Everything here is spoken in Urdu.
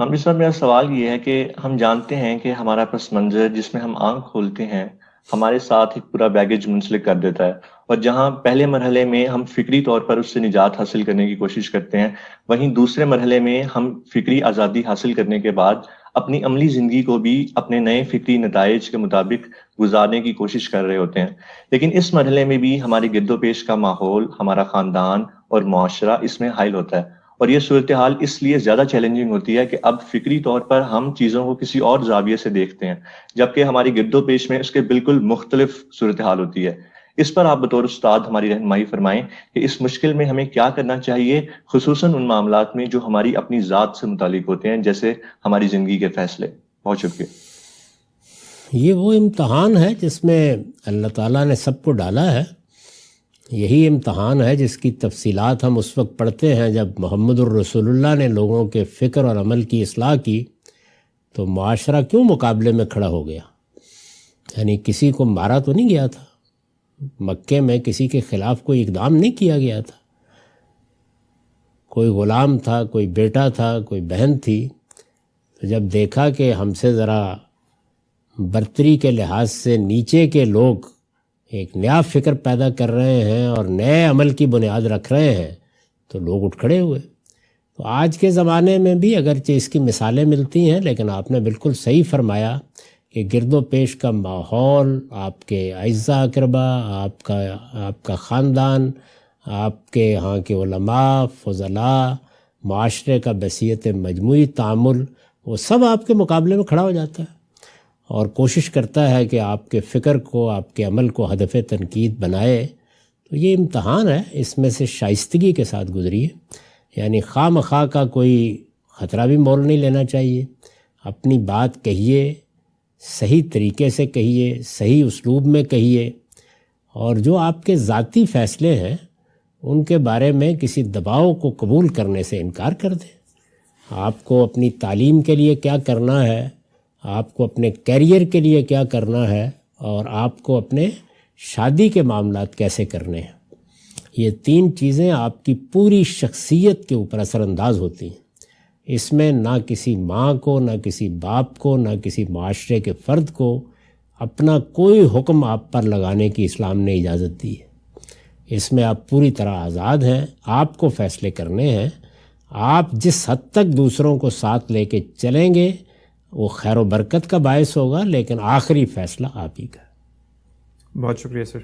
ہم اس پر میرا سوال یہ ہے کہ ہم جانتے ہیں کہ ہمارا پس منظر جس میں ہم آنکھ کھولتے ہیں ہمارے ساتھ ایک پورا بیگیج منسلک کر دیتا ہے، اور جہاں پہلے مرحلے میں ہم فکری طور پر اس سے نجات حاصل کرنے کی کوشش کرتے ہیں، وہیں دوسرے مرحلے میں ہم فکری آزادی حاصل کرنے کے بعد اپنی عملی زندگی کو بھی اپنے نئے فکری نتائج کے مطابق گزارنے کی کوشش کر رہے ہوتے ہیں۔ لیکن اس مرحلے میں بھی ہماری گرد و پیش کا ماحول، ہمارا خاندان اور معاشرہ اس میں حائل ہوتا ہے، اور یہ صورتحال اس لیے زیادہ چیلنجنگ ہوتی ہے کہ اب فکری طور پر ہم چیزوں کو کسی اور زاویے سے دیکھتے ہیں، جبکہ ہماری گرد و پیش میں اس کے بالکل مختلف صورتحال ہوتی ہے۔ اس پر آپ بطور استاد ہماری رہنمائی فرمائیں کہ اس مشکل میں ہمیں کیا کرنا چاہیے، خصوصاً ان معاملات میں جو ہماری اپنی ذات سے متعلق ہوتے ہیں، جیسے ہماری زندگی کے فیصلے۔ بہت شکریہ۔ یہ وہ امتحان ہے جس میں اللہ تعالیٰ نے سب کو ڈالا ہے۔ یہی امتحان ہے جس کی تفصیلات ہم اس وقت پڑھتے ہیں جب محمد الرسول اللہ نے لوگوں کے فکر اور عمل کی اصلاح کی تو معاشرہ کیوں مقابلے میں کھڑا ہو گیا؟ یعنی کسی کو مارا تو نہیں گیا تھا، مکے میں کسی کے خلاف کوئی اقدام نہیں کیا گیا تھا، کوئی غلام تھا، کوئی بیٹا تھا، کوئی بہن تھی۔ تو جب دیکھا کہ ہم سے ذرا برتری کے لحاظ سے نیچے کے لوگ ایک نیا فکر پیدا کر رہے ہیں اور نئے عمل کی بنیاد رکھ رہے ہیں تو لوگ اٹھ کھڑے ہوئے۔ تو آج کے زمانے میں بھی اگرچہ اس کی مثالیں ملتی ہیں، لیکن آپ نے بالکل صحیح فرمایا کہ گرد و پیش کا ماحول، آپ کے اعزاء اقربا، آپ کا خاندان، آپ کے یہاں کے علماء، فضلاء، معاشرے کا بحیثیت مجموعی تعامل، وہ سب آپ کے مقابلے میں کھڑا ہو جاتا ہے اور کوشش کرتا ہے کہ آپ کے فکر کو، آپ کے عمل کو ہدف تنقید بنائے۔ تو یہ امتحان ہے، اس میں سے شائستگی کے ساتھ گزریے، یعنی خواہ مخواہ کا کوئی خطرہ بھی مول نہیں لینا چاہیے۔ اپنی بات کہیے، صحیح طریقے سے کہیے، صحیح اسلوب میں کہیے، اور جو آپ کے ذاتی فیصلے ہیں ان کے بارے میں کسی دباؤ کو قبول کرنے سے انکار کر دیں۔ آپ کو اپنی تعلیم کے لیے کیا کرنا ہے، آپ کو اپنے کیریئر کے لیے کیا کرنا ہے، اور آپ کو اپنے شادی کے معاملات کیسے کرنے ہیں، یہ تین چیزیں آپ کی پوری شخصیت کے اوپر اثر انداز ہوتی ہیں۔ اس میں نہ کسی ماں کو، نہ کسی باپ کو، نہ کسی معاشرے کے فرد کو اپنا کوئی حکم آپ پر لگانے کی اسلام نے اجازت دی ہے۔ اس میں آپ پوری طرح آزاد ہیں، آپ کو فیصلے کرنے ہیں۔ آپ جس حد تک دوسروں کو ساتھ لے کے چلیں گے وہ خیر و برکت کا باعث ہوگا، لیکن آخری فیصلہ آپ ہی کا۔ بہت شکریہ سر۔